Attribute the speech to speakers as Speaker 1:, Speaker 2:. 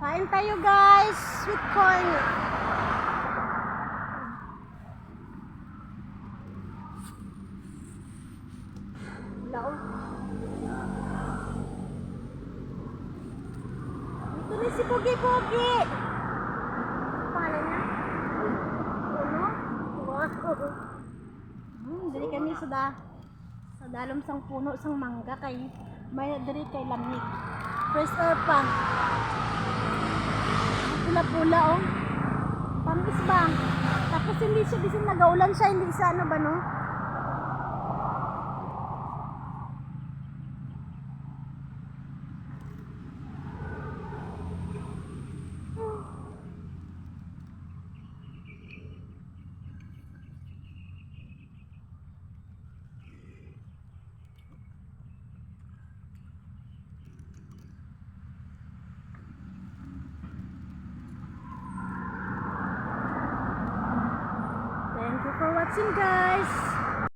Speaker 1: Kain tayo guys, sweet corn. Lao. Ito na si Pogi Pogi. Pangalan niya? Ano? Wow. Dali kami sa dalom sang puno sang mangga kay may diri kay lamig. Fresh air pa. Pula-pula oh. Pangis ba? Tapos hindi siya bisin nagaulan siya, hindi siya ano ba no? Thank you for watching guys.